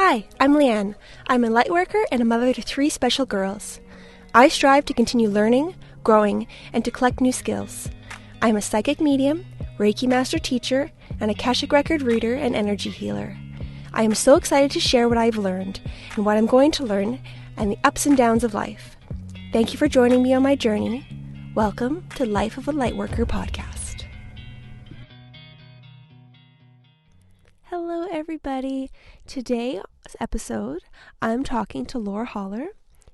Hi, I'm Leanne. I'm a lightworker and a mother to 3 special girls. I strive to continue learning, growing, and to collect new skills. I'm a psychic medium, Reiki master teacher, and Akashic record reader and energy healer. I am so excited to share what I've learned and what I'm going to learn and the ups and downs of life. Thank you for joining me on my journey. Welcome to Life of a Lightworker podcast. Hello everybody. Today's episode, I'm talking to Laura Holler.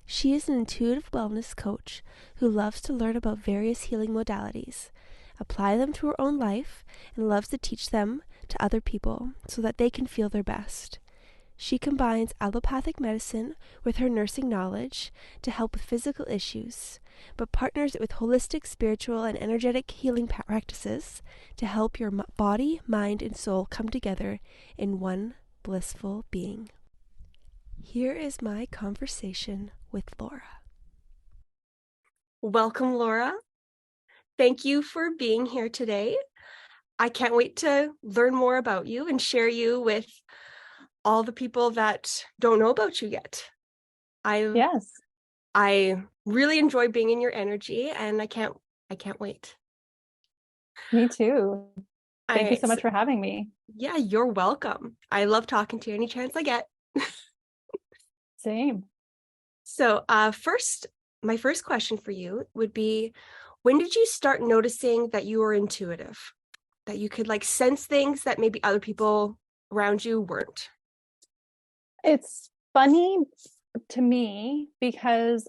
She is an intuitive wellness coach who loves to learn about various healing modalities, apply them to her own life, and loves to teach them to other people so that they can feel their best. She combines allopathic medicine with her nursing knowledge to help with physical issues, but partners it with holistic, spiritual, and energetic healing practices to help your body, mind, and soul come together in one blissful being. Here is my conversation with Laura. Welcome, Laura. Thank you for being here today. I can't wait to learn more about you and share you with all the people that don't know about you yet. I really enjoy being in your energy, and I can't wait. Me too. Thank you so much for having me. Yeah, you're welcome. I love talking to you any chance I get. Same. So my first question for you would be, when did you start noticing that you were intuitive? That you could sense things that maybe other people around you weren't? It's funny to me because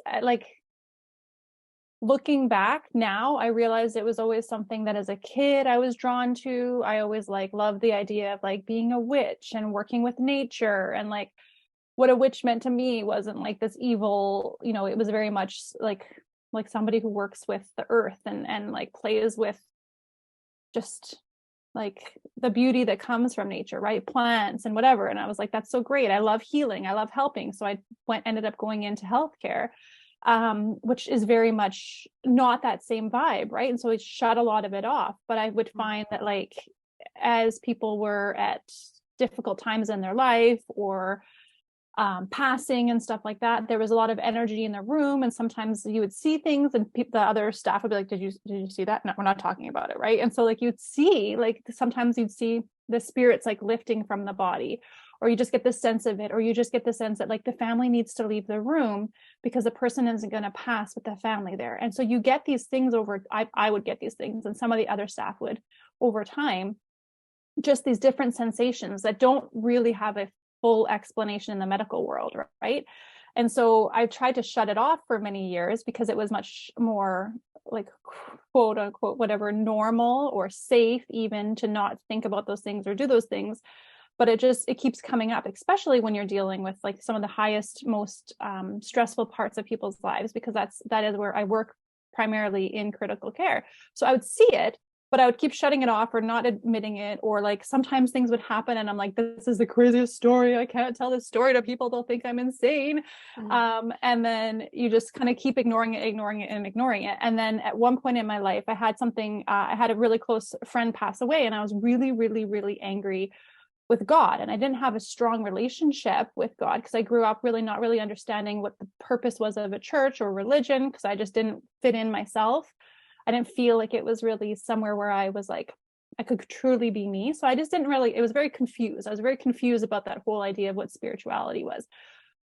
looking back now, I realized it was always something that as a kid I was drawn to. I always loved the idea of being a witch and working with nature, and what a witch meant to me wasn't this evil, it was very much like somebody who works with the earth and plays with just the beauty that comes from nature, right? Plants and whatever. And I was like, that's so great. I love healing. I love helping. So I ended up going into healthcare, which is very much not that same vibe, right? And so it shut a lot of it off. But I would find that as people were at difficult times in their life or passing and stuff like that, there was a lot of energy in the room, and sometimes you would see things and the other staff would be like, did you see that? No, we're not talking about it, right? And so you'd see sometimes you'd see the spirits lifting from the body, or you just get the sense of it, or you just get the sense that the family needs to leave the room because the person isn't going to pass with the family there. And so you get these things I would get these things, and some of the other staff would, over time, just these different sensations that don't really have a full explanation in the medical world, right? And so I tried to shut it off for many years because it was much more quote unquote whatever, normal or safe even to not think about those things or do those things. But it keeps coming up, especially when you're dealing with some of the highest, most stressful parts of people's lives, because that is where I work primarily in critical care. So I would see it, but I would keep shutting it off or not admitting it, or sometimes things would happen and I'm like, this is the craziest story. I can't tell this story to people. They'll think I'm insane. And then you just kind of keep ignoring it. And then at one point in my life, I had a really close friend pass away, and I was really, really, really angry with God. And I didn't have a strong relationship with God because I grew up really not really understanding what the purpose was of a church or religion, because I just didn't fit in myself. I didn't feel like it was really somewhere where I was I could truly be me. So I just didn't really, it was very confused. I was very confused about that whole idea of what spirituality was.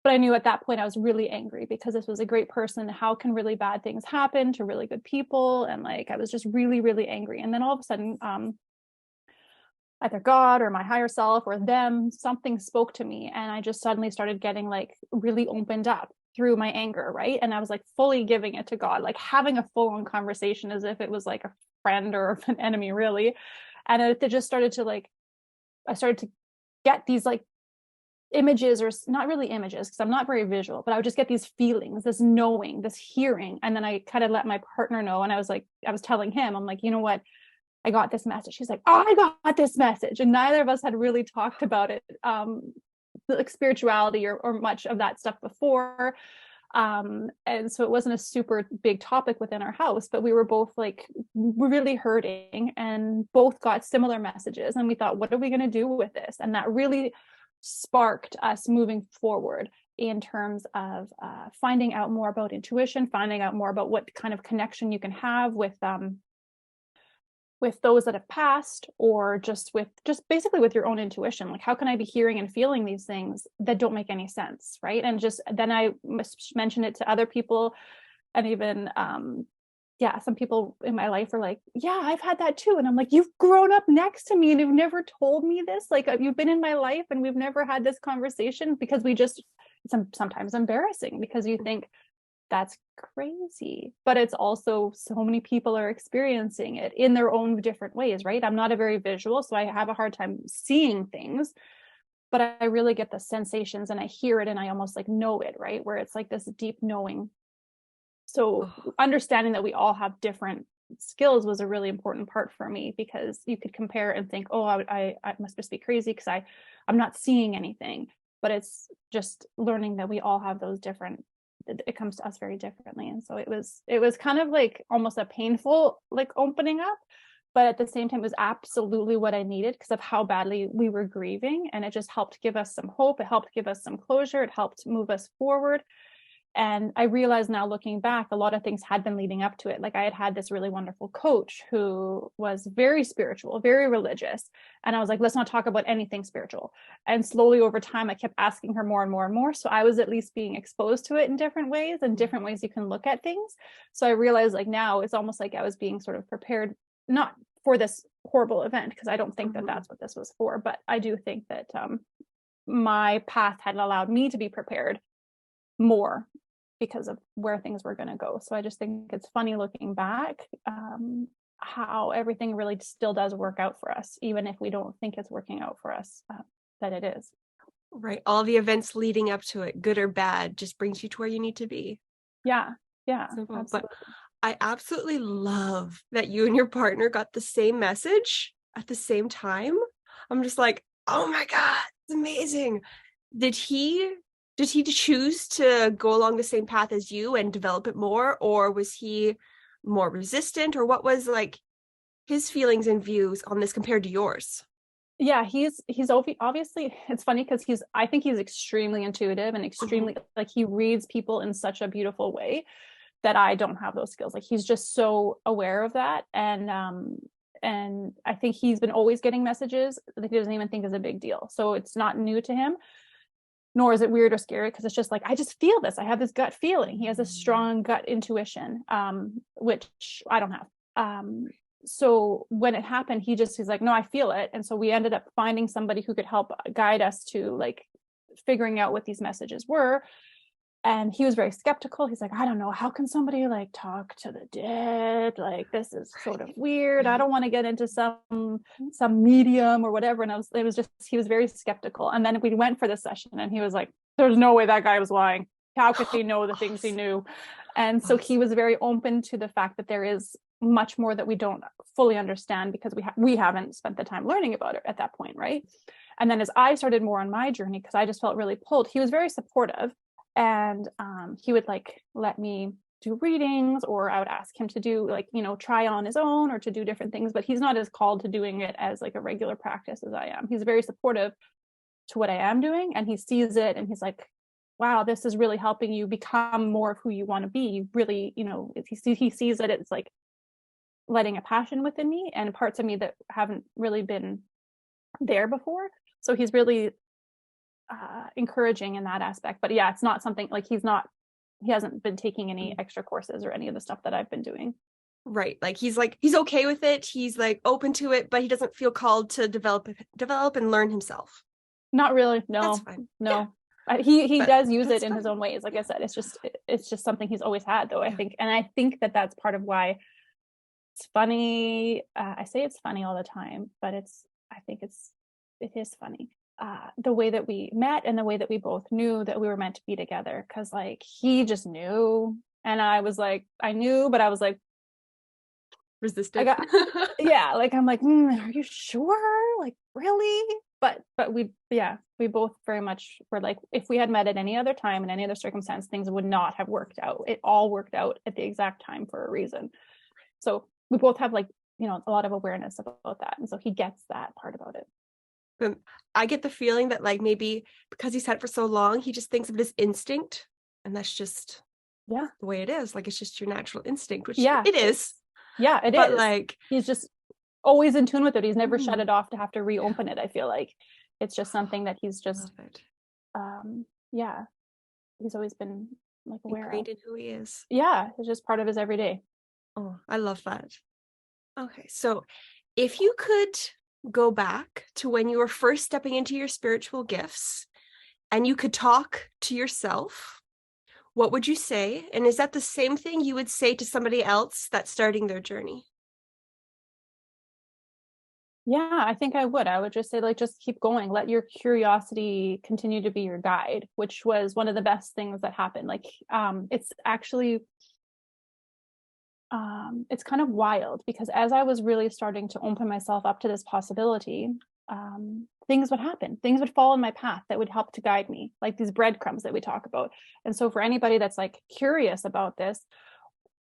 But I knew at that point I was really angry because this was a great person. How can really bad things happen to really good people? And I was just really, really angry. And then all of a sudden, either God or my higher self or them, something spoke to me. And I just suddenly started getting really opened up through my anger, right? And I was fully giving it to God, having a full-on conversation as if it was a friend or an enemy, really. And it just started to I started to get these images, or not really images because I'm not very visual, but I would just get these feelings, this knowing, this hearing. And then I kind of let my partner know, and I was telling him, I'm you know what? I got this message. He's like, oh, I got this message. And neither of us had really talked about it, spirituality or much of that stuff before. And so it wasn't a super big topic within our house, but we were both really hurting and both got similar messages. And we thought, what are we going to do with this? And that really sparked us moving forward in terms of finding out more about intuition, finding out more about what kind of connection you can have with those that have passed, or just basically with your own intuition. Like, how can I be hearing and feeling these things that don't make any sense, right? And just then I mentioned it to other people, and even some people in my life are like, yeah, I've had that too. And I'm like, you've grown up next to me and you've never told me this. Like, you've been in my life and we've never had this conversation, because it's sometimes embarrassing, because you think that's crazy, but it's also so many people are experiencing it in their own different ways, right? I'm not a very visual, so I have a hard time seeing things, but I really get the sensations and I hear it and I almost like know it, right? Where it's like this deep knowing. So understanding that we all have different skills was a really important part for me, because you could compare and think, oh, I must just be crazy because I'm not seeing anything. But it's just learning that we all have those different, it comes to us very differently. And so it was kind of like almost a painful like opening up, but at the same time it was absolutely what I needed because of how badly we were grieving. And it just helped give us some hope. It helped give us some closure. It helped move us forward. And I realized now, looking back, a lot of things had been leading up to it. Like, I had this really wonderful coach who was very spiritual, very religious. And I was like, let's not talk about anything spiritual. And slowly over time, I kept asking her more and more and more. So I was at least being exposed to it in different ways, and different ways you can look at things. So I realized, like, now it's almost like I was being sort of prepared, not for this horrible event, because I don't think that that's what this was for. But I do think that my path had allowed me to be prepared more because of where things were going to go. So I just think it's funny looking back, how everything really still does work out for us, even if we don't think it's working out for us, that it is. Right. All the events leading up to it, good or bad, just brings you to where you need to be. Yeah. Simple. But I absolutely love that you and your partner got the same message at the same time. I'm just like, oh my God, it's amazing. Did he choose to go along the same path as you and develop it more, or was he more resistant, or what was like his feelings and views on this compared to yours? Yeah, he's obviously, it's funny because I think he's extremely intuitive and extremely like, he reads people in such a beautiful way that I don't have those skills. Like, he's just so aware of that. And I think he's been always getting messages that he doesn't even think is a big deal. So it's not new to him, nor is it weird or scary, because it's just like, I just feel this. I have this gut feeling. He has a strong gut intuition, which I don't have. So when it happened, he's like, no, I feel it. And so we ended up finding somebody who could help guide us to like figuring out what these messages were. And he was very skeptical. He's like, I don't know, how can somebody like talk to the dead? Like, this is sort of weird. I don't want to get into some medium or whatever. And he was very skeptical. And then we went for this session and he was like, there's no way that guy was lying. How could he know the things he knew? And so he was very open to the fact that there is much more that we don't fully understand, because we haven't spent the time learning about it at that point, right? And then as I started more on my journey, because I just felt really pulled, he was very supportive. And he would like let me do readings, or I would ask him to do like, try on his own or to do different things, but he's not as called to doing it as like a regular practice as I am. He's very supportive to what I am doing, and he sees it and he's like, wow, this is really helping you become more of who you want to be. Really, he sees that it's like letting a passion within me and parts of me that haven't really been there before. So he's really encouraging in that aspect. But yeah, it's not something like he hasn't been taking any extra courses or any of the stuff that I've been doing. Right. Like he's okay with it. He's like open to it, but he doesn't feel called to develop and learn himself. Not really. No. That's fine. No. Yeah. He does use it in his own ways. Like I said, it's just something he's always had, though. I think that that's part of why it's funny. I say it's funny all the time, but it is funny. The way that we met and the way that we both knew that we were meant to be together, because like he just knew, and I was like, I knew, but I was like resistant. Yeah, like I'm like, are you sure? Like, really? But we both very much were like, if we had met at any other time in any other circumstance, things would not have worked out. It all worked out at the exact time for a reason. So we both have like, a lot of awareness about that, and so he gets that part about it. But I get the feeling that like maybe because he's had it for so long, he just thinks of it as instinct, and that's just Yeah. the way it is. Like it's just your natural instinct, which Yeah. it is. Yeah, it But is. like, He's just always in tune with it. He's never shut mm, it off to have to yeah, reopen it. I feel like it's just something that he's I just love it. yeah, he's always been like aware of. Ingrained in who he is. Yeah, it's just part of his everyday. Oh, I love that. Okay, so if you could go back to when you were first stepping into your spiritual gifts and you could talk to yourself, what would you say? And is that the same thing you would say to somebody else that's starting their journey? Yeah, I think I would. I would just say, like, just keep going. Let your curiosity continue to be your guide, which was one of the best things that happened. Like, it's actually, it's kind of wild because as I was really starting to open myself up to this possibility, things would happen. Things would fall in my path that would help to guide me, like these breadcrumbs that we talk about. And so, for anybody that's like curious about this,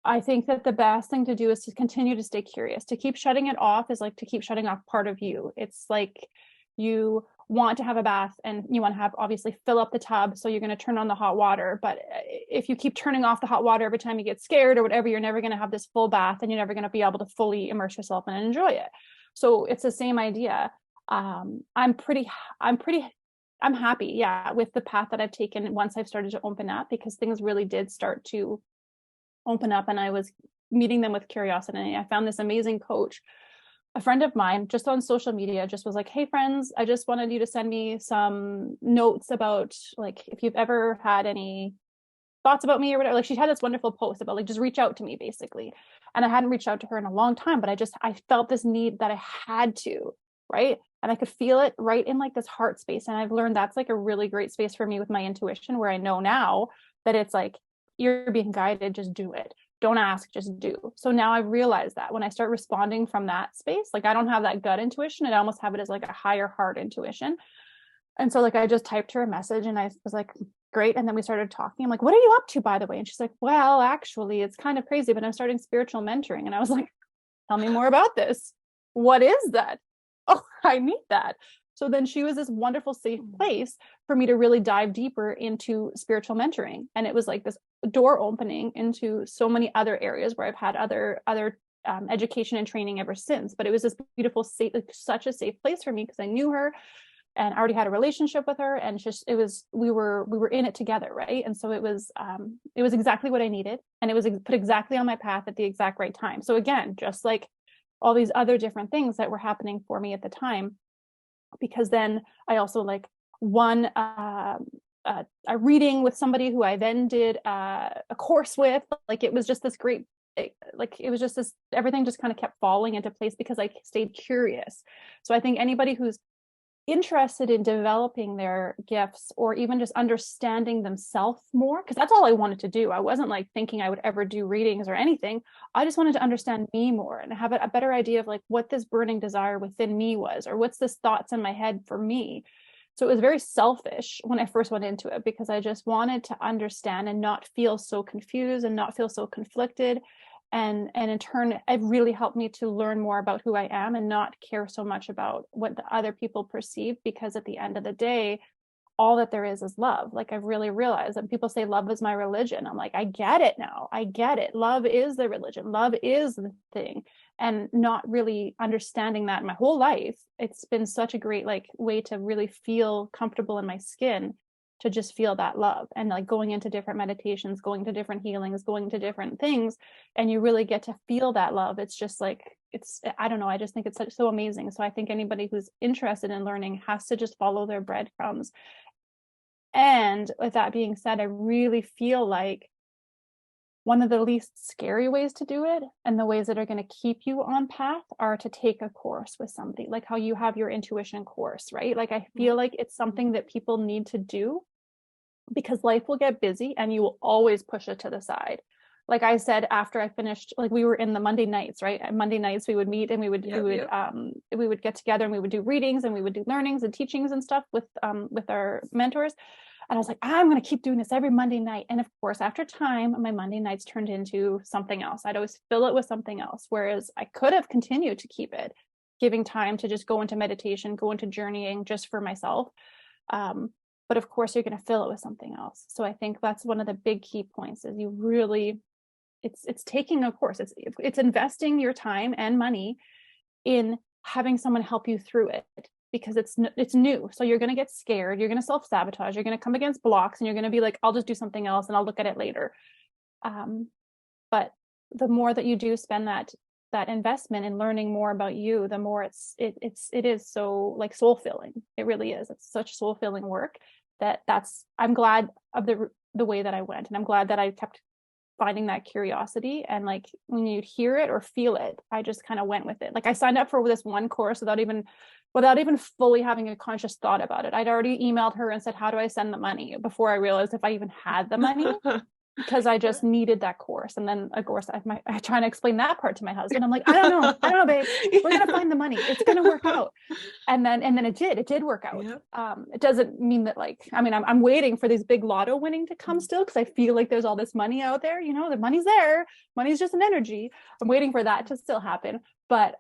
I think that the best thing to do is to continue to stay curious. To keep shutting it off is like to keep shutting off part of you. It's like you want to have a bath and you want to have obviously fill up the tub. So you're going to turn on the hot water. But if you keep turning off the hot water every time you get scared or whatever, you're never going to have this full bath and you're never going to be able to fully immerse yourself and enjoy it. So it's the same idea. I'm happy, yeah, with the path that I've taken once I've started to open up because things really did start to open up and I was meeting them with curiosity. I found this amazing coach, a friend of mine, just on social media, just was like, hey friends, I just wanted you to send me some notes about like if you've ever had any thoughts about me or whatever. Like she had this wonderful post about like just reach out to me basically. And I hadn't reached out to her in a long time, but I felt this need that I had to, right? And I could feel it right in like this heart space. And I've learned that's like a really great space for me with my intuition, where I know now that it's like you're being guided, just do it. Don't ask, just do. So now I've realized that when I start responding from that space, like I don't have that gut intuition, I almost have it as like a higher heart intuition. And so like I just typed her a message and I was like, great. And then we started talking. I'm like, what are you up to, by the way? And she's like, well, actually, it's kind of crazy, but I'm starting spiritual mentoring. And I was like, tell me more about this. What is that? Oh, I need that. So then she was this wonderful safe place for me to really dive deeper into spiritual mentoring. And it was like this door opening into so many other areas where I've had other education and training ever since. But it was this beautiful, safe, like, such a safe place for me because I knew her and I already had a relationship with her, and just we were in it together, right? And so it was exactly what I needed, and it was put exactly on my path at the exact right time. So again, just like all these other different things that were happening for me at the time, because then I also like won a reading with somebody who I then did a course with. Like it was just this great, like it was just this, everything just kind of kept falling into place because I stayed curious. So I think anybody who's interested in developing their gifts or even just understanding themselves more, because that's all I wanted to do. I wasn't like thinking I would ever do readings or anything. I just wanted to understand me more and have a better idea of like what this burning desire within me was, or what's this thoughts in my head for me. So it was very selfish when I first went into it because I just wanted to understand and not feel so confused and not feel so conflicted. And in turn, it really helped me to learn more about who I am and not care so much about what the other people perceive, because at the end of the day, all that there is love. Like I've really realized that people say love is my religion. I'm like, I get it now. I get it. Love is the religion. Love is the thing. And not really understanding that my whole life, it's been such a great like way to really feel comfortable in my skin, to just feel that love, and like going into different meditations, going to different healings, going to different things, and you really get to feel that love. It's just like, I don't know, I just think it's so amazing. So I think anybody who's interested in learning has to just follow their breadcrumbs. And with that being said, I really feel like one of the least scary ways to do it, and the ways that are going to keep you on path, are to take a course with somebody, like how you have your intuition course, right? Like I feel like it's something that people need to do, because life will get busy and you will always push it to the side. Like I said, after I finished, like we were in the Monday nights, right? And Monday nights we would meet and we would get together and we would do readings and we would do learnings and teachings and stuff with our mentors. And I was like, I'm going to keep doing this every Monday night. And of course, after time, my Monday nights turned into something else. I'd always fill it with something else. Whereas I could have continued to keep it giving time to just go into meditation, go into journeying just for myself. But of course you're going to fill it with something else. So I think that's one of the big key points is you really, it's taking a course. It's investing your time and money in having someone help you through it, because it's new. So you're going to get scared. You're going to self-sabotage. You're going to come against blocks, and you're going to be like, I'll just do something else and I'll look at it later. But the more that you do spend that investment in learning more about you, the more it is so like soul filling. It really is. It's such soul filling work I'm glad of the way that I went, and I'm glad that I kept finding that curiosity. And like when you'd hear it or feel it, I just kind of went with it. Like I signed up for this one course without even fully having a conscious thought about it. I'd already emailed her and said, how do I send the money, before I realized if I even had the money. Because I just needed that course. And then of course I try to explain that part to my husband. I'm like, I don't know, babe, we're going to find the money. It's going to work out. And then it did work out. Yeah. It doesn't mean that like, I mean, I'm waiting for this big lotto winning to come still, because I feel like there's all this money out there, the money's there. Money's just an energy. I'm waiting for that to still happen. But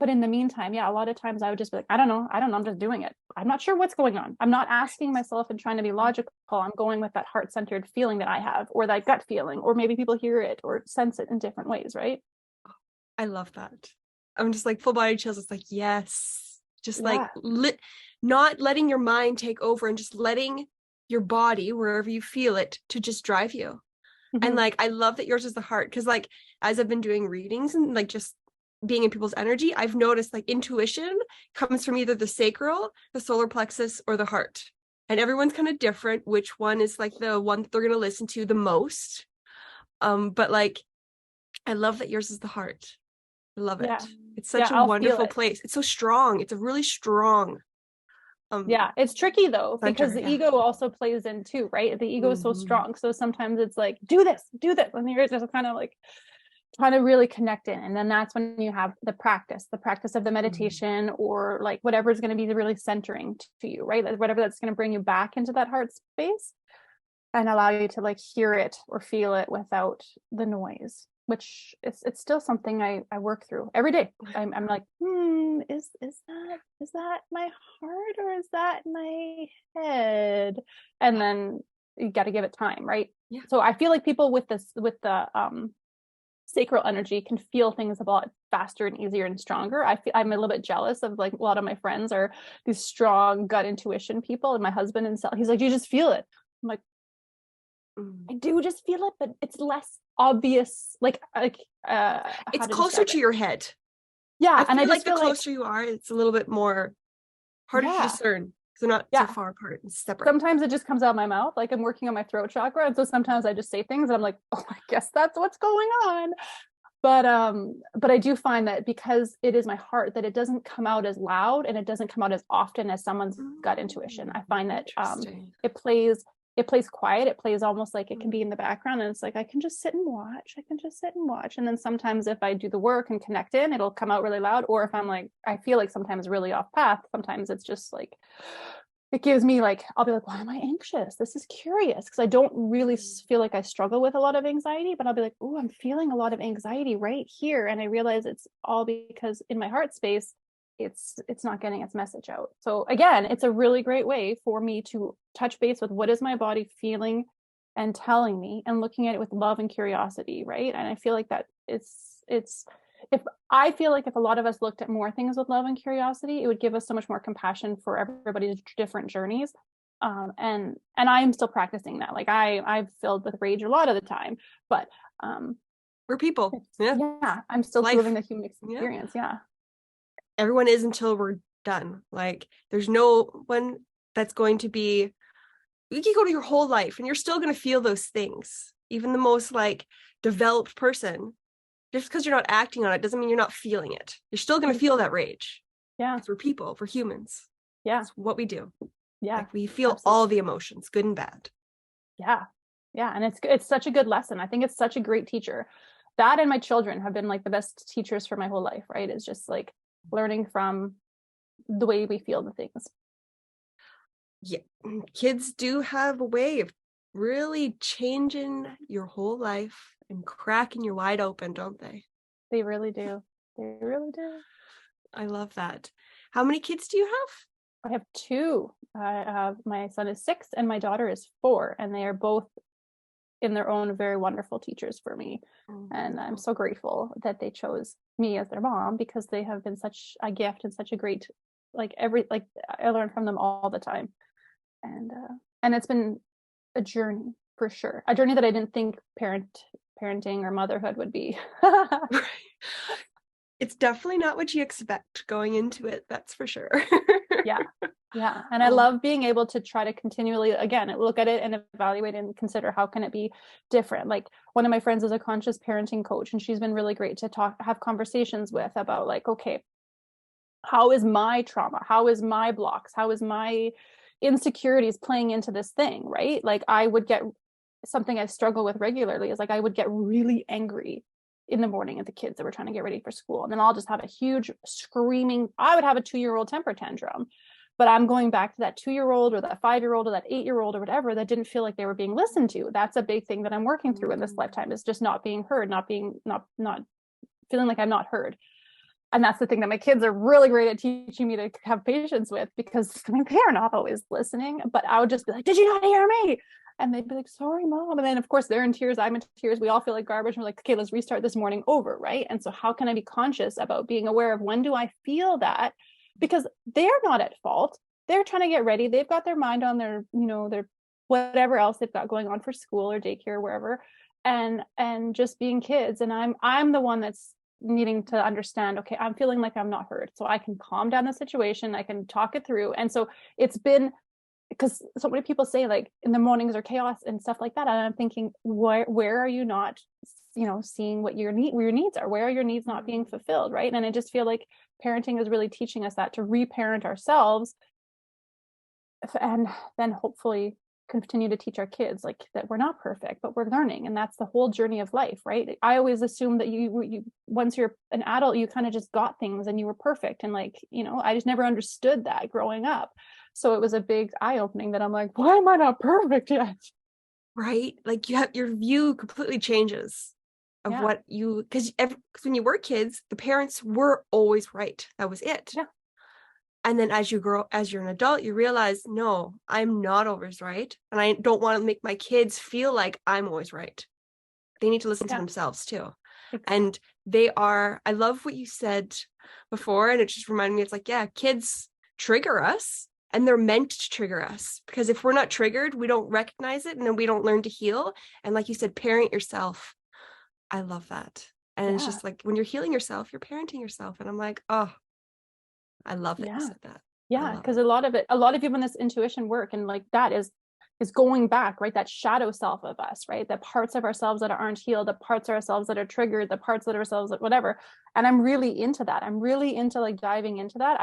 in the meantime, yeah, a lot of times I would just be like, I don't know, I'm just doing it. I'm not sure what's going on. I'm not asking myself and trying to be logical. I'm going with that heart-centered feeling that I have, or that gut feeling, or maybe people hear it or sense it in different ways, right? I love that. I'm just like full body chills. It's like, yes, just like not letting your mind take over, and just letting your body, wherever you feel it, to just drive you. Mm-hmm. And like, I love that yours is the heart, because like, as I've been doing readings and like just being in people's energy, I've noticed like intuition comes from either the sacral, the solar plexus, or the heart. And everyone's kind of different which one is like the one that they're going to listen to the most. But like, I love that yours is the heart. I love it. Yeah. It's such a wonderful place. It's so strong. It's a really strong. It's tricky though, because the ego also plays in too, right? The ego is so strong. So sometimes it's like, do this. And you're just kind of like trying to really connect in. And then that's when you have the practice of the meditation, or like whatever is going to be really centering to you, right? Whatever that's going to bring you back into that heart space and allow you to like hear it or feel it without the noise, which it's still something I work through every day. I'm like, is that my heart, or is that my head? And then you got to give it time, right? Yeah. So I feel like people with the sacral energy can feel things a lot faster and easier and stronger. I'm a little bit jealous of like a lot of my friends are these strong gut intuition people, and my husband himself, he's like, you just feel it. I'm like, I do just feel it, but it's less obvious. It's closer to your head. Yeah, and I like the closer you are, it's a little bit more harder to discern. They're not so far apart and separate. Sometimes it just comes out of my mouth, like I'm working on my throat chakra, and so sometimes I just say things and I'm like, oh, I guess that's what's going on. But I do find that because it is my heart, that it doesn't come out as loud, and it doesn't come out as often as someone's gut intuition. I find that it plays quiet. It plays almost like it can be in the background, and it's like I can just sit and watch. And then sometimes if I do the work and connect in, it'll come out really loud. Or if I'm like, I feel like sometimes really off path, sometimes it's just like, it gives me like, I'll be like, why am I anxious? This is curious, because I don't really feel like I struggle with a lot of anxiety, but I'll be like, oh, I'm feeling a lot of anxiety right here. And I realize it's all because in my heart space, it's not getting its message out. So again, it's a really great way for me to touch base with what is my body feeling and telling me, and looking at it with love and curiosity, right? And I feel like that if a lot of us looked at more things with love and curiosity, it would give us so much more compassion for everybody's different journeys. And I'm still practicing that. Like I've filled with rage a lot of the time, but we're people. Yeah, I'm still living the human experience. Yeah. Everyone is until we're done. Like there's no one that's going to be, you can go to your whole life and you're still going to feel those things. Even the most like developed person, just because you're not acting on it doesn't mean you're not feeling it. You're still going to feel that rage. Yeah. Because we're people, we're humans. Yeah. It's what we do. Yeah. Like we feel all the emotions, good and bad. Yeah. Yeah. And it's such a good lesson. I think it's such a great teacher. That and my children have been like the best teachers for my whole life, right? It's just like learning from the way we feel the things. Yeah. Kids do have a way of really changing your whole life and cracking you wide open, don't they? They really do. They really do. I love that. How many kids do you have? I have two. My son is 6 and my daughter is 4, and they are both in their own very wonderful teachers for me. And I'm so grateful that they chose me as their mom, because they have been such a gift and such a great, I learn from them all the time. And it's been a journey for sure. A journey that I didn't think parenting or motherhood would be. It's definitely not what you expect going into it, that's for sure. Yeah. And I love being able to try to continually, again, look at it and evaluate and consider how can it be different. Like, one of my friends is a conscious parenting coach, and she's been really great to have conversations with about, like, okay, how is my trauma? How is my blocks? How is my insecurities playing into this thing, right? Like, I would get, something I struggle with regularly is, like, I would get really angry in the morning at the kids that were trying to get ready for school. And then I'll just have a huge screaming, I would have a 2-year-old temper tantrum, but I'm going back to that 2-year-old or that 5-year-old or that 8-year-old or whatever that didn't feel like they were being listened to. That's a big thing that I'm working through in this lifetime, is just not being heard, not feeling like I'm not heard. And that's the thing that my kids are really great at teaching me to have patience with, because they are not always listening. But I would just be like, did you not hear me? And they'd be like, sorry, mom. And then, of course, they're in tears, I'm in tears. We all feel like garbage. We're like, okay, let's restart this morning over, right? And so how can I be conscious about being aware of, when do I feel that? Because they're not at fault. They're trying to get ready. They've got their mind on their, their whatever else they've got going on for school or daycare or wherever, and just being kids. And I'm the one that's needing to understand, okay, I'm feeling like I'm not heard, so I can calm down the situation, I can talk it through. And so it's been, because so many people say, like, in the mornings are chaos and stuff like that, and I'm thinking, where are you not seeing what your needs are? Where are your needs not being fulfilled, right? And I just feel like parenting is really teaching us that, to reparent ourselves, and then hopefully continue to teach our kids, like, that we're not perfect, but we're learning. And that's the whole journey of life, right? I always assumed that you once you're an adult, you kind of just got things and you were perfect. And, like, I just never understood that growing up. So it was a big eye-opening that I'm like, why am I not perfect yet? Right? Like, you have, your view completely changes of what you, because when you were kids, the parents were always right. That was it. Yeah. And then as you grow, as you're an adult, you realize, no, I'm not always right. And I don't want to make my kids feel like I'm always right. They need to listen to themselves too. Exactly. And I love what you said before. And it just reminded me, it's like, yeah, kids trigger us, and they're meant to trigger us, because if we're not triggered, we don't recognize it, and then we don't learn to heal. And like you said, parent yourself. I love that. And it's just like, when you're healing yourself, you're parenting yourself. And I'm like, oh, I love that you said that. Yeah, because a lot of even this intuition work, and like that is going back, right? That shadow self of us, right? The parts of ourselves that aren't healed, the parts of ourselves that are triggered, the parts of ourselves that whatever. And I'm really into that. I'm really into, like, diving into that.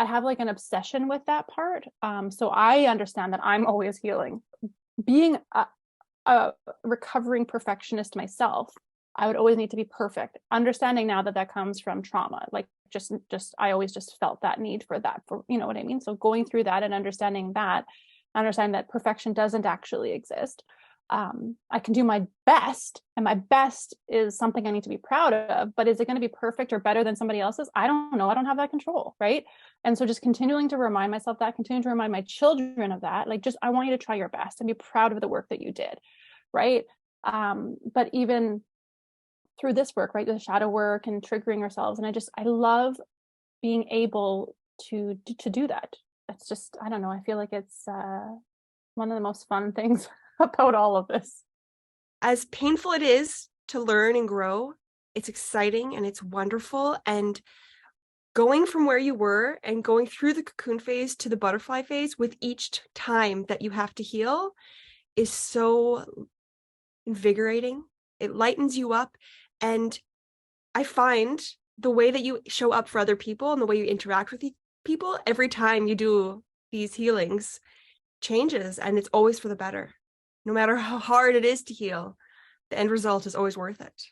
I have, like, an obsession with that part. So I understand that I'm always healing. Being a recovering perfectionist myself, I would always need to be perfect. Understanding now that comes from trauma, like just I always just felt that need for that, for, you know what I mean? So going through that and understanding that perfection doesn't actually exist. I can do my best, and my best is something I need to be proud of, but is it going to be perfect or better than somebody else's? I don't know. I don't have that control, right? And so just continuing to remind myself that, continuing to remind my children of that, like, just, I want you to try your best and be proud of the work that you did, right? But even through this work, right, the shadow work and triggering ourselves, and I love being able to do that. It's just, I don't know, I feel like it's one of the most fun things about all of this. As painful it is to learn and grow, it's exciting and it's wonderful. And going from where you were and going through the cocoon phase to the butterfly phase with each time that you have to heal is so invigorating. It lightens you up. And I find the way that you show up for other people and the way you interact with people every time you do these healings changes, and it's always for the better. No matter how hard it is to heal, the end result is always worth it.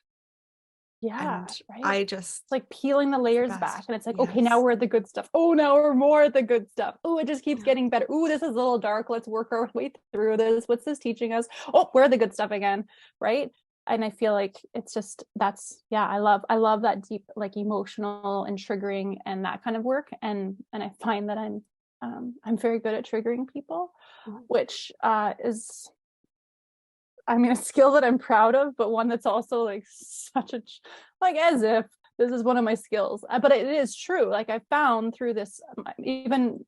Yeah, and right. I just, it's like peeling the layers back, and it's like, okay, now we're at the good stuff. Oh, now we're more at the good stuff. Oh, it just keeps getting better. Oh, this is a little dark. Let's work our way through this. What's this teaching us? Oh, we're at the good stuff again, right? and I feel like it's just, I love that deep, like emotional and triggering and that kind of work. And I find that I'm very good at triggering people, which is, I mean, a skill that I'm proud of, but one that's also like such a, like, as if this is one of my skills, but it is true. Like I found through this, even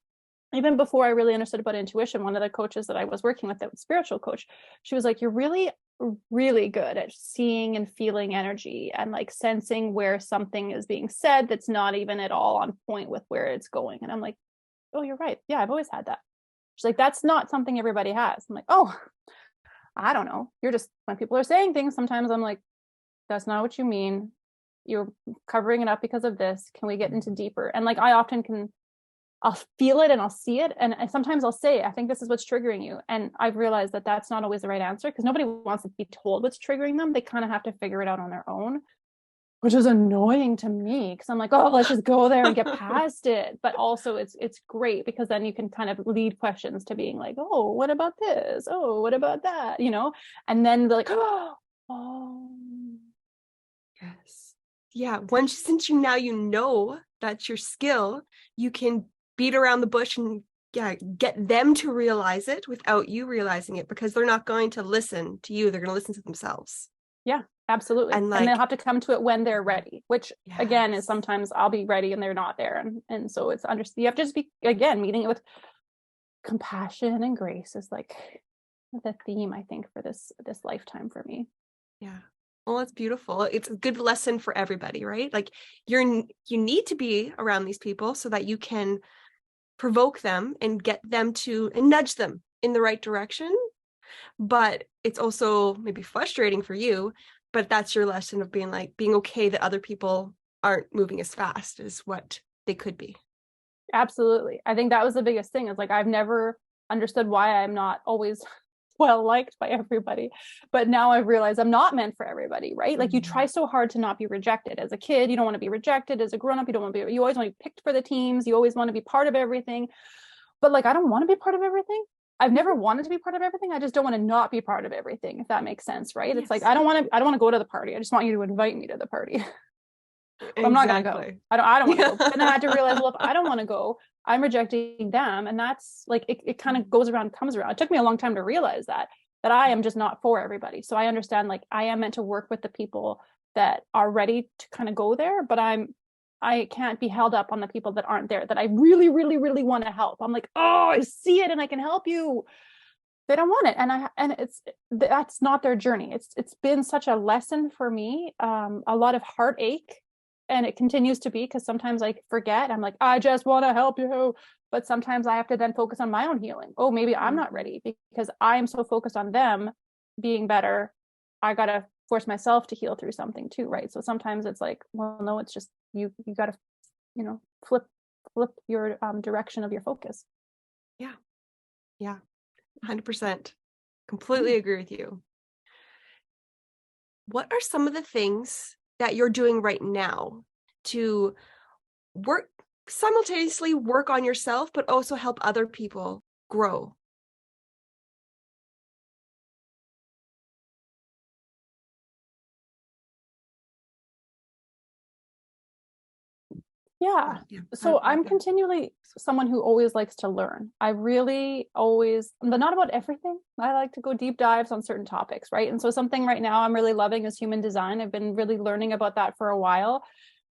before I really understood about intuition, one of the coaches that I was working with, that spiritual coach, she was like, you're really, really good at seeing and feeling energy and like sensing where something is being said that's not even at all on point with where it's going. And I'm like, oh, you're right. Yeah, I've always had that. She's like, that's not something everybody has. I'm like, oh, I don't know. You're just, when people are saying things, sometimes I'm like, that's not what you mean. You're covering it up because of this. Can we get into deeper? And like, I often can, I'll feel it and I'll see it. And sometimes I'll say, I think this is what's triggering you. And I've realized that that's not always the right answer, because nobody wants to be told what's triggering them. They kind of have to figure it out on their own, which is annoying to me, because I'm like, oh, let's just go there and get past it. But also it's great, because then you can kind of lead questions to being like, oh, what about this? Oh, what about that? You know, and then they're like, oh, yes. Yeah. Since now you know that's your skill, you can beat around the bush and get them to realize it without you realizing it, because they're not going to listen to you. They're going to listen to themselves. Yeah, absolutely. And they'll have to come to it when they're ready, which again is sometimes I'll be ready and they're not there. And so it's you have to just be, again, meeting it with compassion and grace is like the theme, I think, for this lifetime for me. Yeah. Well, it's beautiful. It's a good lesson for everybody, right? Like you need to be around these people so that you can provoke them and get them to, and nudge them in the right direction. But it's also maybe frustrating for you, but that's your lesson of being okay that other people aren't moving as fast as what they could be. Absolutely. I think that was the biggest thing, is like, I've never understood why I'm not always well liked by everybody, but now I've realized I'm not meant for everybody, right? Like you try so hard to not be rejected. As a kid, you don't want to be rejected. As a grown-up, you always want to be picked for the teams. You always want to be part of everything. But like, I don't want to be part of everything. I've never wanted to be part of everything. I just don't want to not be part of everything, if that makes sense, right? Yes. It's like, I don't want to go to the party. I just want you to invite me to the party. I'm not going to go. I don't want to go. And then I had to realize, well, if I don't want to go, I'm rejecting them. And that's like, it kind of goes around, comes around. It took me a long time to realize that I am just not for everybody. So I understand, like, I am meant to work with the people that are ready to kind of go there, but I can't be held up on the people that aren't there, that I really, really, really want to help. I'm like, oh, I see it and I can help you. They don't want it. And that's not their journey. It's been such a lesson for me, a lot of heartache. And it continues to be, because sometimes I forget. I'm like, I just want to help you. But sometimes I have to then focus on my own healing. Oh, maybe I'm not ready, because I'm so focused on them being better. I got to force myself to heal through something too, right? So sometimes it's like, well, no, it's just you got to, flip your direction of your focus. Yeah. 100%. Completely agree with you. What are some of the things that you're doing right now to simultaneously work on yourself, but also help other people grow? Yeah. So I'm continually someone who always likes to learn. I really always, but not about everything. I like to go deep dives on certain topics, right? And so something right now I'm really loving is human design. I've been really learning about that for a while.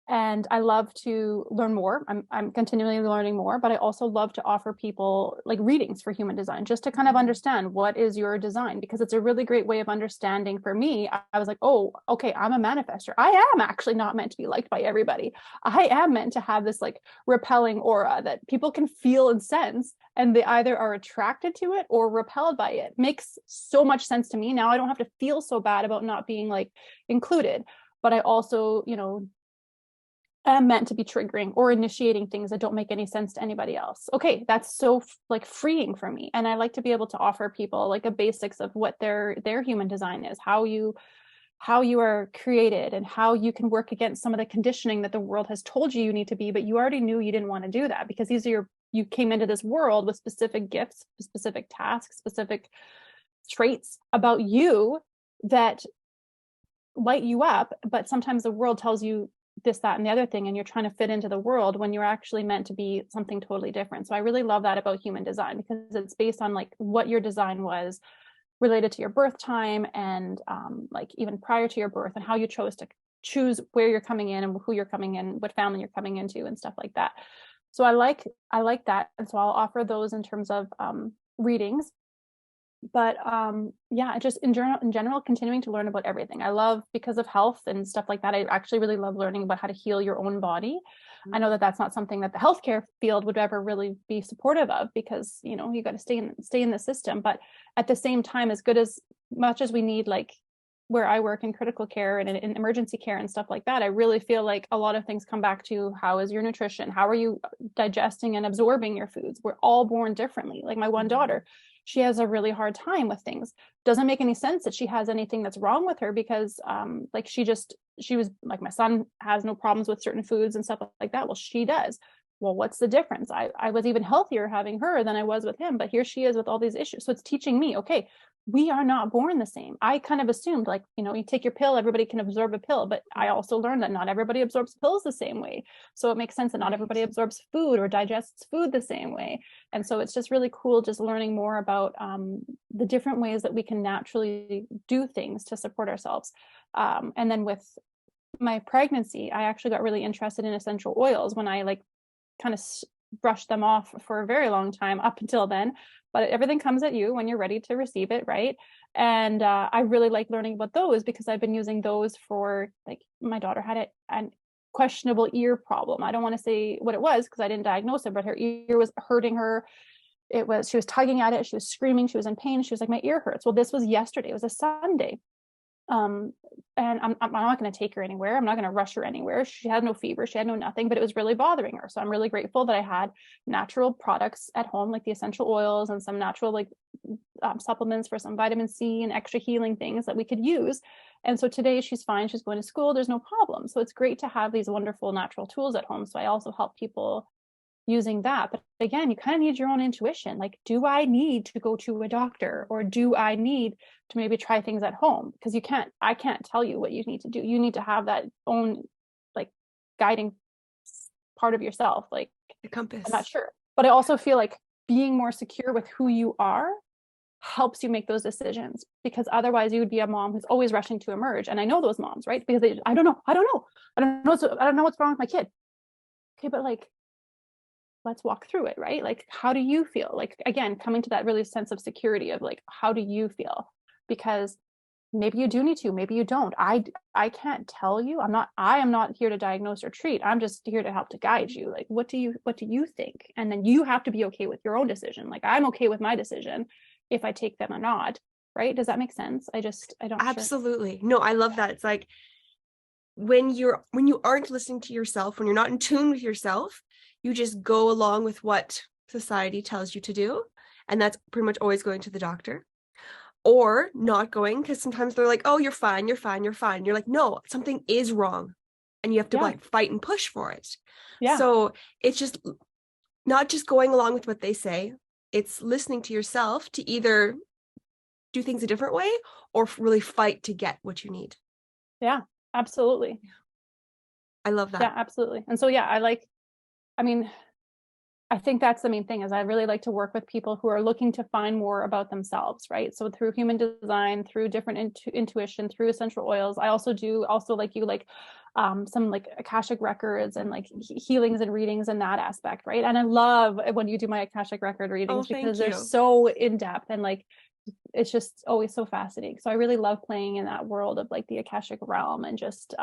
And I love to learn more. I'm continually learning more, but I also love to offer people like readings for human design, just to kind of understand what is your design, because it's a really great way of understanding. For me, I was like, oh, okay, I'm a manifester. I am actually not meant to be liked by everybody. I am meant to have this like repelling aura that people can feel and sense, and they either are attracted to it or repelled by it. Makes so much sense to me. Now I don't have to feel so bad about not being like included, but I also, am meant to be triggering or initiating things that don't make any sense to anybody else. Okay, that's so like freeing for me. And I like to be able to offer people like a basics of what their human design is, how you are created, and how you can work against some of the conditioning that the world has told you need to be, but you already knew you didn't want to do that, because you came into this world with specific gifts, specific tasks, specific traits about you that light you up, but sometimes the world tells you this, that, and the other thing, and you're trying to fit into the world when you're actually meant to be something totally different. So I really love that about human design, because it's based on like what your design was related to your birth time, and like even prior to your birth, and how you chose to choose where you're coming in and who you're coming in, what family you're coming into, and stuff like that. So I like that, and so I'll offer those in terms of readings. But yeah, just in general, continuing to learn about everything. I love, because of health and stuff like that, I actually really love learning about how to heal your own body. I know that that's not something that the healthcare field would ever really be supportive of, because you know, you got to stay in the system. But at the same time, as much as we need, like where I work in critical care and in emergency care and stuff like that, I really feel like a lot of things come back to, how is your nutrition? How are you digesting and absorbing your foods? We're all born differently. Like my one daughter, she has a really hard time with things. Doesn't make any sense that she has anything that's wrong with her, because like she was like, my son has no problems with certain foods and stuff like that. Well, she does. Well, what's the difference? I was even healthier having her than I was with him, but here she is with all these issues. So it's teaching me, okay, we are not born the same. I kind of assumed, like, you know, you take your pill, everybody can absorb a pill, but I also learned that not everybody absorbs pills the same way. So it makes sense that not everybody absorbs food or digests food the same way. And so it's just really cool just learning more about the different ways that we can naturally do things to support ourselves. And then with my pregnancy, I actually got really interested in essential oils when I like kind of brushed them off for a very long time up until then. But everything comes at you when you're ready to receive it, right? And I really like learning about those, because I've been using those for, like, my daughter had a questionable ear problem. I don't want to say what it was because I didn't diagnose it, but her ear was hurting her. She was tugging at it, she was screaming, she was in pain, she was like, my ear hurts. Well, this was yesterday, it was a Sunday. And I'm not going to take her anywhere. I'm not going to rush her anywhere. She had no fever, she had no nothing, but it was really bothering her. So I'm really grateful that I had natural products at home, like the essential oils and some natural, like supplements for some vitamin C and extra healing things that we could use. And so today she's fine. She's going to school. There's no problem. So it's great to have these wonderful natural tools at home. So I also help people using that. But again, you kind of need your own intuition. Like, do I need to go to a doctor, or do I need to maybe try things at home? Because I can't tell you what you need to do. You need to have that own, like, guiding part of yourself. Like, the compass. I'm not sure, but I also feel like being more secure with who you are helps you make those decisions, because otherwise you would be a mom who's always rushing to emerge. And I know those moms, right? Because I don't know what's wrong with my kid. Okay, but like, let's walk through it, right? Like, how do you feel? Like, again, coming to that really sense of security of like, how do you feel? Because maybe you do need to, maybe you don't. I can't tell you. I am not here to diagnose or treat. I'm just here to help to guide you. Like, what do you think? And then you have to be okay with your own decision. Like, I'm okay with my decision if I take them or not. Right? Does that make sense? I don't. Absolutely. Sure. No, I love that. It's like when you aren't listening to yourself, when you're not in tune with yourself, you just go along with what society tells you to do. And that's pretty much always going to the doctor, or not going, because sometimes they're like, oh, you're fine. You're like, no, something is wrong. And you have to like fight and push for it. Yeah. So it's just not just going along with what they say. It's listening to yourself to either do things a different way or really fight to get what you need. Yeah, absolutely. I love that. Yeah, absolutely. And so, yeah, I think that's the main thing, is I really like to work with people who are looking to find more about themselves, right? So through human design, through different intuition, through essential oils. I also like you, like some like Akashic records and like healings and readings in that aspect, right? And I love when you do my Akashic record readings, because they're so in depth and like, it's just always so fascinating. So I really love playing in that world of like the Akashic realm, and just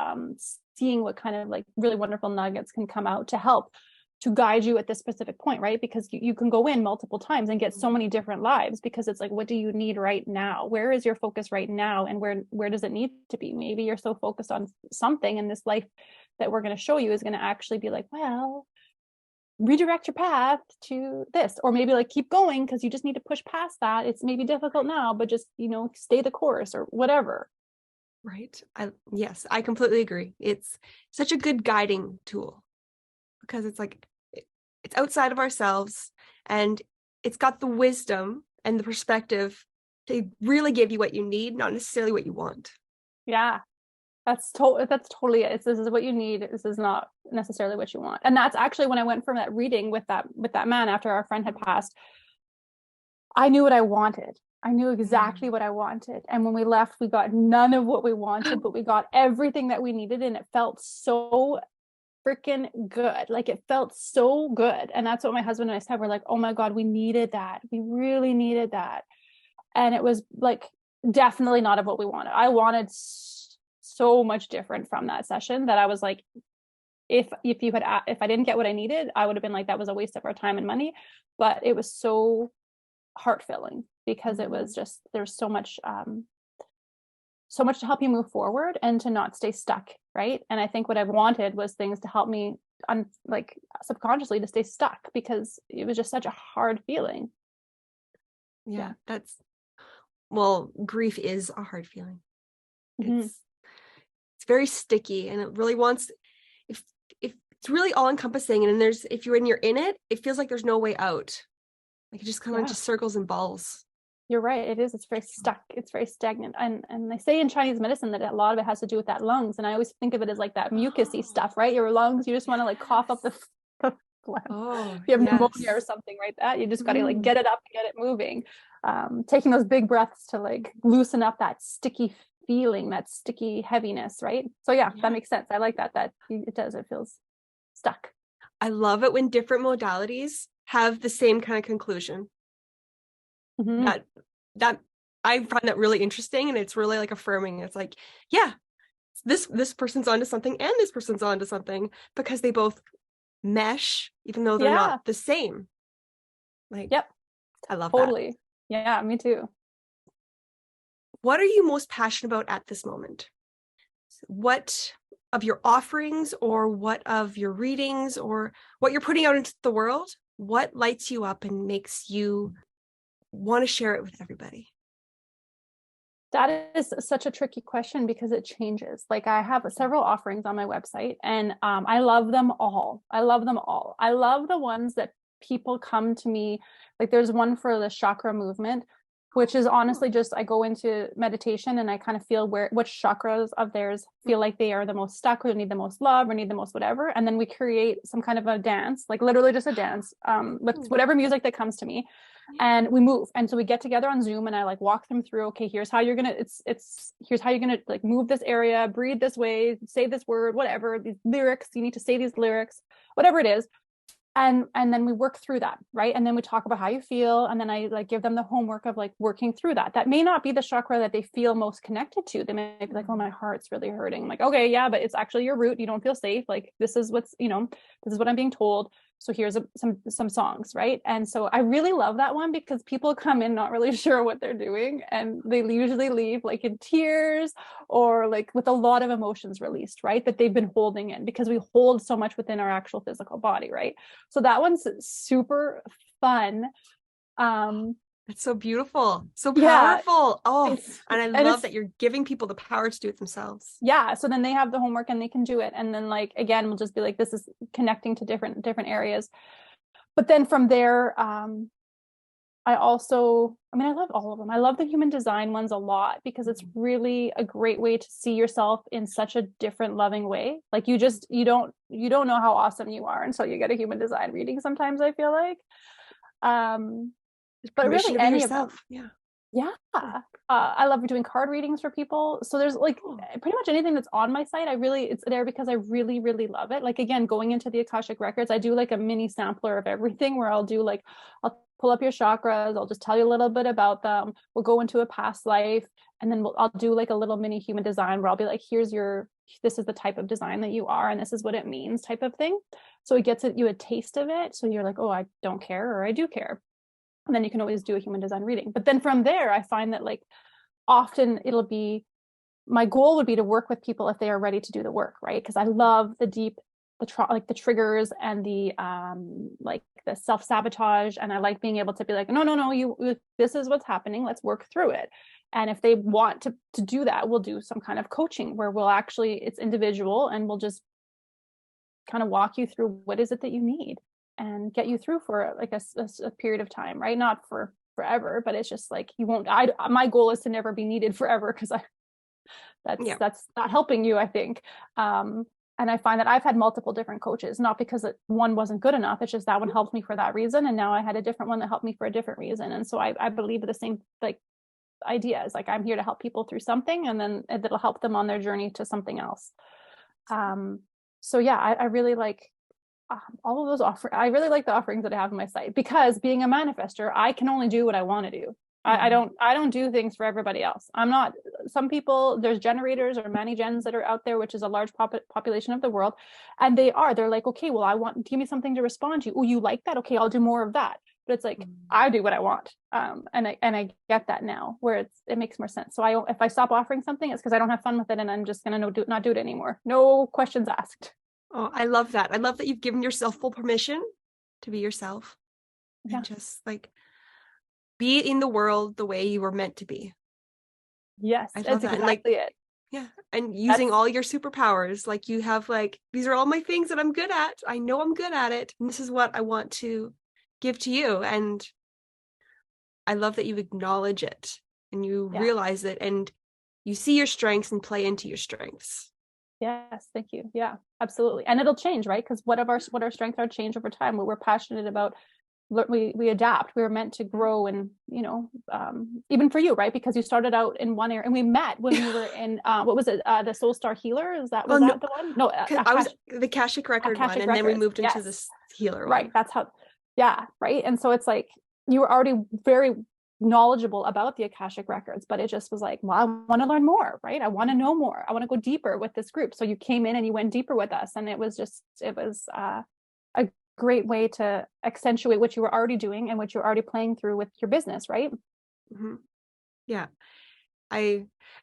seeing what kind of like really wonderful nuggets can come out to help to guide you at this specific point, right? Because you can go in multiple times and get so many different lives, because it's like, what do you need right now? Where is your focus right now? And where does it need to be? Maybe you're so focused on something in this life that we're going to show you is going to actually be like, well, redirect your path to this, or maybe like keep going because you just need to push past that. It's maybe difficult now, but just, stay the course or whatever. Right. Yes, I completely agree. It's such a good guiding tool, because it's like, it's outside of ourselves, and it's got the wisdom and the perspective to really give you what you need, not necessarily what you want. Yeah. That's totally it. This is what you need. This is not necessarily what you want. And that's actually when I went from that reading with that man after our friend had passed, I knew what I wanted. I knew exactly what I wanted. And when we left, we got none of what we wanted, but we got everything that we needed. And it felt so freaking good. Like it felt so good. And that's what my husband and I said. We're like, oh my God, we needed that. We really needed that. And it was like definitely not of what we wanted. I wanted so much different from that session that I was like, if I didn't get what I needed, I would have been like, that was a waste of our time and money. But it was so heart filling because it was just, there's so much to help you move forward and to not stay stuck, right? And I think what I wanted was things to help me like subconsciously to stay stuck because it was just such a hard feeling. Yeah. Well, grief is a hard feeling. It's very sticky, and it really wants, if it's really all encompassing, and then if you're in it, it feels like there's no way out. Like it just kind of just circles and balls. You're right. It is. It's very stuck. It's very stagnant. And they say in Chinese medicine that a lot of it has to do with that lungs. And I always think of it as like that mucusy stuff, right? Your lungs, you just want to like cough up the phlegm. If you have pneumonia or something like that, you just got to like get it up and get it moving. Taking those big breaths to like loosen up that sticky feeling, that sticky heaviness, right? So yeah, that makes sense. I like that it does. It feels stuck. I love it when different modalities have the same kind of conclusion. That I find that really interesting, and it's really like affirming. It's like, yeah, this person's onto something and this person's onto something because they both mesh, even though they're not the same. Like, I love that. Yeah, me too. What are you most passionate about at this moment? What of your offerings, or what of your readings, or what you're putting out into the world? What lights you up and makes you want to share it with everybody? That is such a tricky question because it changes. Like I have several offerings on my website, and I love them all. I love the ones that people come to me. Like there's one for the chakra movement, which is honestly just, I go into meditation and I kind of feel which chakras of theirs feel like they are the most stuck, or need the most love, or need the most whatever. And then we create some kind of a dance, like literally just a dance with whatever music that comes to me. And we move. And so we get together on Zoom and I like walk them through, okay, here's how you're going to, here's how you're going to like move this area, breathe this way, say this word, whatever, these lyrics, you need to say these lyrics, whatever it is. And then we work through that, right? And then we talk about how you feel. And then I like give them the homework of like working through that. That may not be the chakra that they feel most connected to. They may be like, oh, my heart's really hurting. I'm like, okay, yeah, but it's actually your root. You don't feel safe. Like this is what's, this is what I'm being told. So here's some songs, right? And so I really love that one because people come in not really sure what they're doing, and they usually leave like in tears or like with a lot of emotions released, right? That they've been holding in, because we hold so much within our actual physical body, right? So that one's super fun. It's so beautiful, so powerful. And I love that you're giving people the power to do it themselves. Yeah. So then they have the homework and they can do it. And then like, again, we'll just be like, this is connecting to different areas. But then from there, I love all of them. I love the human design ones a lot because it's really a great way to see yourself in such a different, loving way. Like you don't know how awesome you are until you get a human design reading. Sometimes I feel like, but really any yourself. Of them. Yeah. I love doing card readings for people. So there's like pretty much anything that's on my site. It's there because I really, really love it. Like, again, going into the Akashic records, I do like a mini sampler of everything where I'll pull up your chakras. I'll just tell you a little bit about them. We'll go into a past life, and then I'll do like a little mini human design where I'll be like, this is the type of design that you are, and this is what it means, type of thing. So it gets you a taste of it. So you're like, oh, I don't care, or I do care. And then you can always do a human design reading. But then from there, I find that like often my goal would be to work with people if they are ready to do the work, right? Because I love the triggers and the self-sabotage. And I like being able to be like, no, this is what's happening. Let's work through it. And if they want to do that, we'll do some kind of coaching where it's individual, and we'll just kind of walk you through what is it that you need and get you through for like a period of time, right? Not for forever, but it's just like my goal is to never be needed forever, because that's not helping you, I think. And I find that I've had multiple different coaches, not because one wasn't good enough. It's just that one helped me for that reason. And now I had a different one that helped me for a different reason. And so I believe the same like idea is like, I'm here to help people through something, and then it'll help them on their journey to something else. So yeah, I really like all of those offerings. I really like the offerings that I have on my site, because being a manifester, I can only do what I want to do. I don't do things for everybody else. I'm not, some people, there's generators or mani-gens that are out there, which is a large population of the world. And they're like, okay, well, give me something to respond to. Oh, you like that? Okay, I'll do more of that. But it's like, I do what I want. And I get that now, where it makes more sense. So if I stop offering something, it's because I don't have fun with it, and I'm just going to not do it anymore. No questions asked. Oh, I love that. I love that you've given yourself full permission to be yourself. Yeah. And just like be in the world the way you were meant to be. Yes, that's exactly it. Yeah. And using all your superpowers, like you have like, these are all my things that I'm good at. I know I'm good at it. And this is what I want to give to you. And I love that you acknowledge it and you realize it, and you see your strengths and play into your strengths. Yes, thank you. Yeah, absolutely. And it'll change, right? Because what our strengths are change over time. What we're passionate about, we adapt. We were meant to grow, and even for you, right? Because you started out in one area, and we met when we were in what was it? The Soul Star Healer? Was that the one? No, I was the Akashic Record one, and then we moved into this healer one. Right. That's how. Yeah. Right. And so it's like you were already very knowledgeable about the Akashic records, but it just was like, well, I want to learn more, right? I want to know more. I want to go deeper with this group. So you came in and you went deeper with us, and it was a great way to accentuate what you were already doing and what you're already playing through with your business, right? Mm-hmm. Yeah.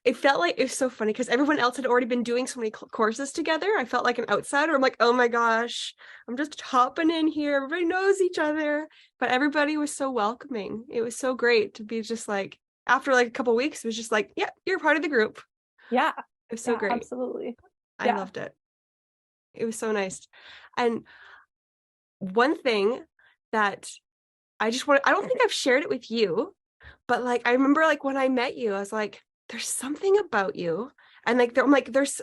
It felt like, it was so funny because everyone else had already been doing so many courses together. I felt like an outsider. I'm like, oh my gosh, I'm just hopping in here. Everybody knows each other, but everybody was so welcoming. It was so great to be just like, after like a couple of weeks, it was just like, yeah, you're part of the group. Yeah. It was so great. Absolutely. I loved it. It was so nice. And one thing that I don't think I've shared it with you, but like, I remember like when I met you, I was like, there's something about you. And like, I'm like, there's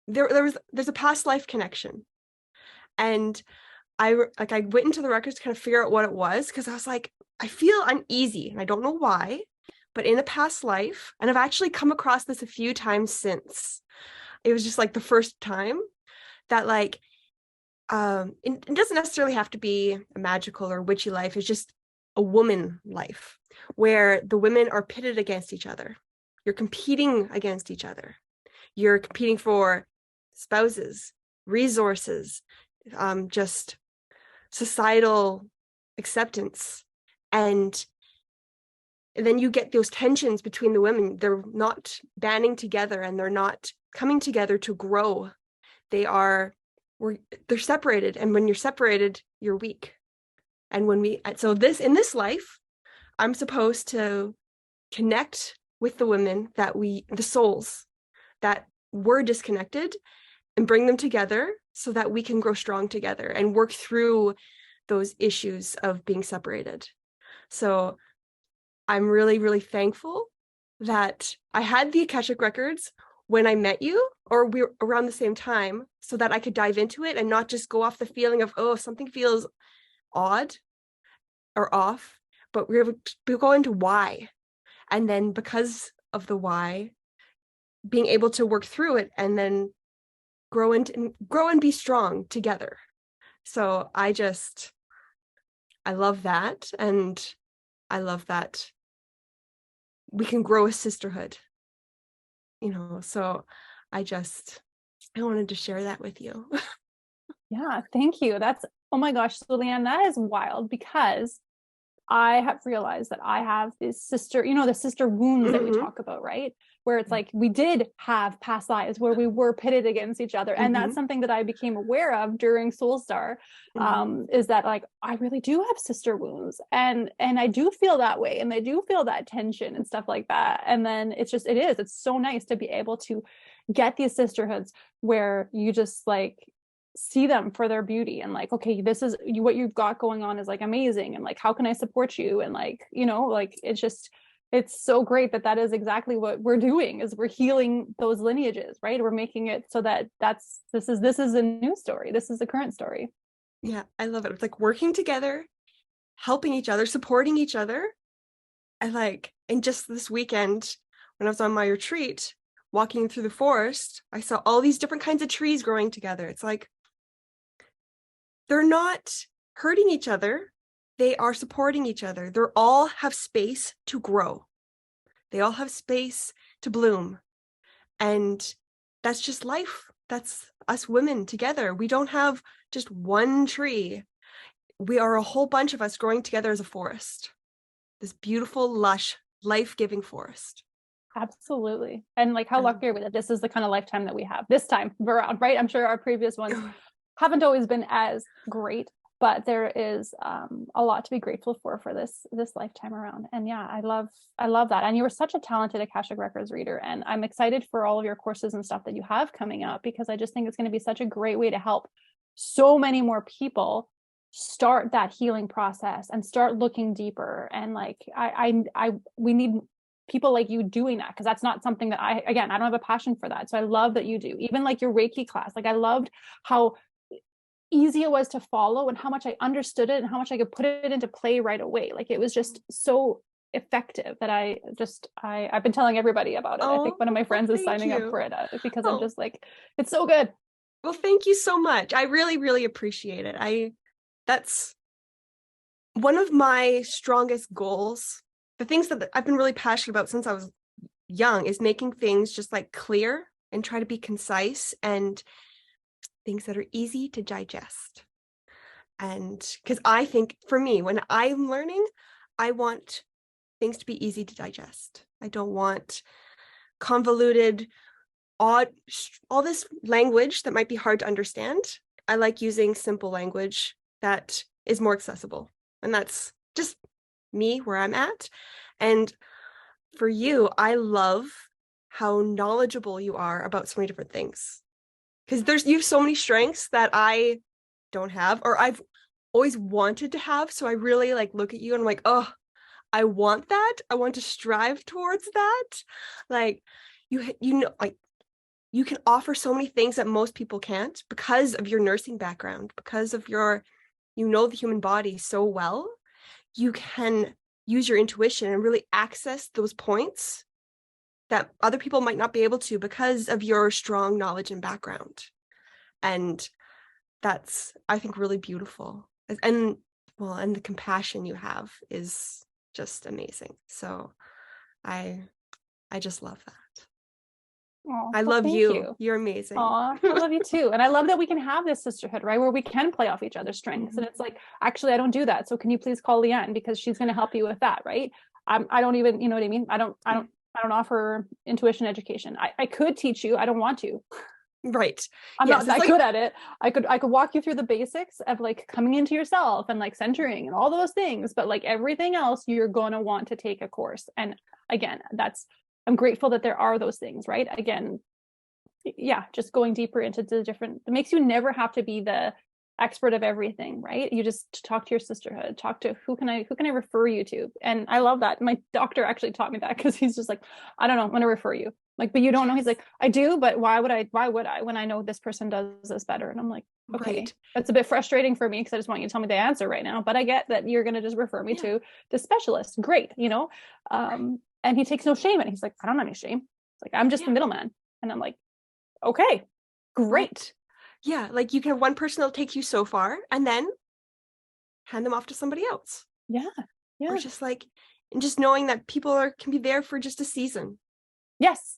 a past life connection. And I went into the records to kind of figure out what it was, because I was like, I feel uneasy and I don't know why, but in a past life, and I've actually come across this a few times since. It was just like the first time that like, it doesn't necessarily have to be a magical or witchy life. It's just a woman life where the women are pitted against each other. You're competing against each other. You're competing for spouses, resources, just societal acceptance. And then you get those tensions between the women. They're not banding together, and they're not coming together to grow. They're separated. And when you're separated, you're weak. And in this life, I'm supposed to connect with the women the souls that were disconnected, and bring them together so that we can grow strong together and work through those issues of being separated. So I'm really, really thankful that I had the Akashic records when I met you, or we were around the same time, so that I could dive into it and not just go off the feeling of, oh, something feels odd or off, but we go into why. And then because of the why, being able to work through it and then grow and be strong together. So I love that. And I love that we can grow a sisterhood, so I wanted to share that with you. Yeah, thank you. Oh my gosh, so Leanne, that is wild, because I have realized that I have this sister, the sister wounds that we talk about, right? Where it's like, we did have past lives where we were pitted against each other. And that's something that I became aware of during Soulstar, is that like, I really do have sister wounds, and I do feel that way. And I do feel that tension and stuff like that. And then it's so nice to be able to get these sisterhoods where you just like see them for their beauty, and like, okay, this is what you've got going on is like amazing, and like, how can I support you? And like, like, it's it's so great that that is exactly what we're doing, is we're healing those lineages, right? We're making it so that this is a new story. This is the current story. Yeah, I love it. It's like working together, helping each other, supporting each other. And just this weekend, when I was on my retreat, walking through the forest, I saw all these different kinds of trees growing together. It's like, they're not hurting each other. They are supporting each other. They all have space to grow. They all have space to bloom. And that's just life. That's us women together. We don't have just one tree. We are a whole bunch of us growing together as a forest. This beautiful, lush, life-giving forest. Absolutely. And like, how lucky are we that this is the kind of lifetime that we have this time around, right? I'm sure our previous ones haven't always been as great, but there is a lot to be grateful for this lifetime around. And yeah, I love that. And you were such a talented Akashic Records reader, and I'm excited for all of your courses and stuff that you have coming up, because I just think it's going to be such a great way to help so many more people start that healing process and start looking deeper. And like, we need people like you doing that, because that's not something that I don't have a passion for that. So I love that you do. Even like your Reiki class, like I loved how easy it was to follow and how much I understood it and how much I could put it into play right away. Like it was just so effective that I've been telling everybody about it. I think one of my friends is signing up for it because I'm just like, it's so good. Well, thank you so much. I really, really appreciate it. That's one of my strongest goals. The things that I've been really passionate about since I was young is making things just like clear and try to be concise and things that are easy to digest. And because I think for me, when I'm learning, I want things to be easy to digest. I don't want convoluted, odd, all this language that might be hard to understand. I like using simple language that is more accessible. And that's just me where I'm at. And for you, I love how knowledgeable you are about so many different things. Because you have so many strengths that I don't have, or I've always wanted to have. So I really like look at you and I'm like, oh, I want that. I want to strive towards that. Like you know, like you can offer so many things that most people can't because of your nursing background, because of the human body so well. You can use your intuition and really access those points that other people might not be able to because of your strong knowledge and background. And that's, I think, really beautiful. And the compassion you have is just amazing. So I just love that. Oh, I love you. You're amazing. I love you too. And I love that we can have this sisterhood, right? Where we can play off each other's strengths. Mm-hmm. And it's like, actually, I don't do that. So can you please call Leanne, because she's going to help you with that, right? I don't even, you know what I mean? I don't offer intuition education. I could teach you. I don't want to. Right. I'm not that good at it. I could walk you through the basics of like coming into yourself and like centering and all those things. But like everything else, you're going to want to take a course. And again, I'm grateful that there are those things, right? Again, yeah, just going deeper into the different, it makes you never have to be the expert of everything, right? You just talk to your sisterhood, talk to who can I refer you to? And I love that. My doctor actually taught me that, because he's just like, I don't know, I'm going to refer you. Like, but you don't know. He's like, I do, but why would I when I know this person does this better? And I'm like, okay, right. That's a bit frustrating for me, because I just want you to tell me the answer right now. But I get that you're going to just refer me to the specialist. Great, and he takes no shame in it. He's like, I don't have any shame. It's like, I'm just the middleman. And I'm like, okay, great. Yeah, like you can have one person that'll take you so far and then hand them off to somebody else. Yeah. Or just like, and just knowing that people can be there for just a season. Yes.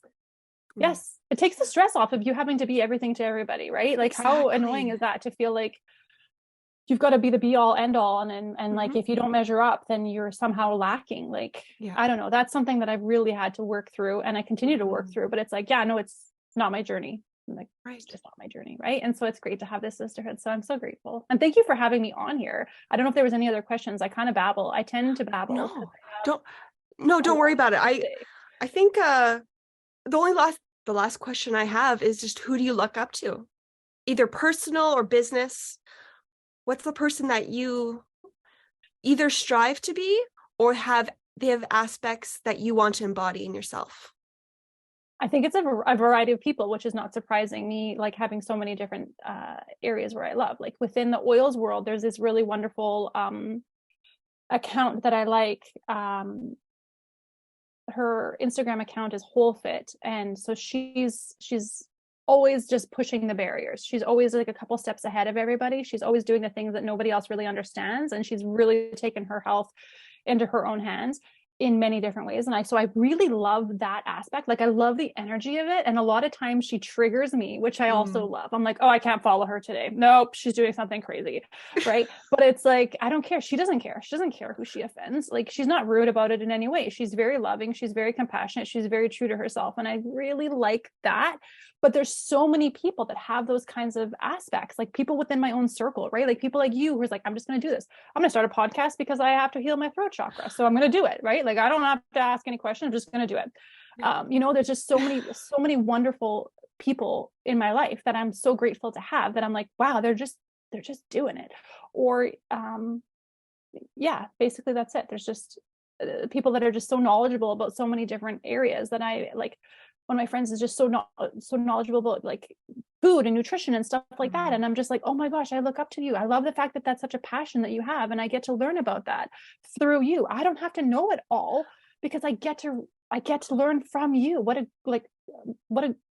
Yes. It takes the stress off of you having to be everything to everybody, right? Like how annoying is that to feel like you've got to be the be all end all, and like if you don't measure up, then you're somehow lacking. Like, I don't know. That's something that I've really had to work through, and I continue to work through, but it's like, it's not my journey. Like, it's just not my journey, right? And so it's great to have this sisterhood. So I'm so grateful, and thank you for having me on here. I don't know if there was any other questions. I kind of babble. I tend to babble. Don't worry about it. I think the last question I have is just, who do you look up to, either personal or business? What's the person that you either strive to be or have they have aspects that you want to embody in yourself? I think it's a variety of people, which is not surprising. Me, like, having so many different areas where I love. Like, within the oils world, there's this really wonderful account that I like. Her Instagram account is Whole Fit, and so she's always just pushing the barriers. She's always like a couple steps ahead of everybody. She's always doing the things that nobody else really understands, and she's really taken her health into her own hands in many different ways. And so I really love that aspect. Like, I love the energy of it. And a lot of times she triggers me, which I also love. I'm like, oh, I can't follow her today. Nope, she's doing something crazy. Right. But it's like, I don't care. She doesn't care. She doesn't care who she offends. Like, she's not rude about it in any way. She's very loving. She's very compassionate. She's very true to herself. And I really like that. But there's so many people that have those kinds of aspects, like people within my own circle, right? Like people like you who's like, I'm just going to do this. I'm going to start a podcast because I have to heal my throat chakra. So I'm going to do it, right? Like, I don't have to ask any questions. I'm just going to do it. There's just so many wonderful people in my life that I'm so grateful to have, that I'm like, wow, they're just doing it. Or, basically that's it. There's just people that are just so knowledgeable about so many different areas that I like. One of my friends is just so knowledgeable about like food and nutrition and stuff like that. And I'm just like, oh my gosh, I look up to you. I love the fact that that's such a passion that you have. And I get to learn about that through you. I don't have to know it all, because I get to learn from you. What a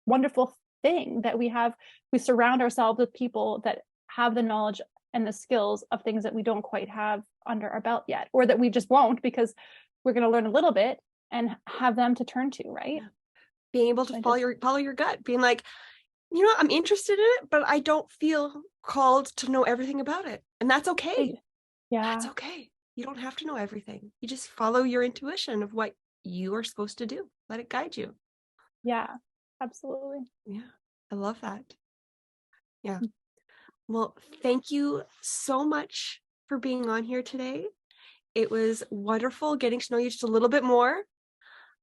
wonderful thing that we have. We surround ourselves with people that have the knowledge and the skills of things that we don't quite have under our belt yet, or that we just won't, because we're going to learn a little bit and have them to turn to, right? Yeah. Being able to follow your gut, being like, I'm interested in it, but I don't feel called to know everything about it. And that's okay. Yeah. That's okay. You don't have to know everything. You just follow your intuition of what you are supposed to do. Let it guide you. Yeah, absolutely. Yeah. I love that. Yeah. Well, thank you so much for being on here today. It was wonderful getting to know you just a little bit more.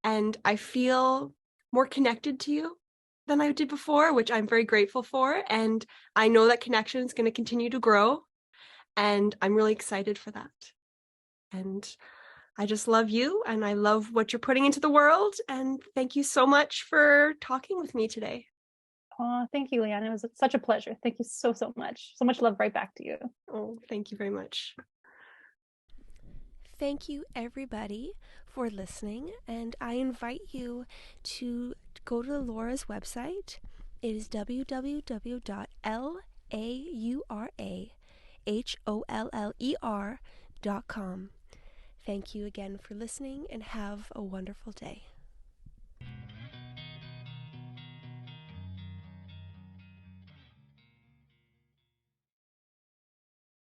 And I feel more connected to you than I did before, which I'm very grateful for. And I know that connection is going to continue to grow. And I'm really excited for that. And I just love you, and I love what you're putting into the world. And thank you so much for talking with me today. Oh, thank you, Leanne. It was such a pleasure. Thank you so much. So much love right back to you. Oh, thank you very much. Thank you, everybody, for listening, and I invite you to go to Laura's website. It is www.lauraholler.com. Thank you again for listening, and have a wonderful day.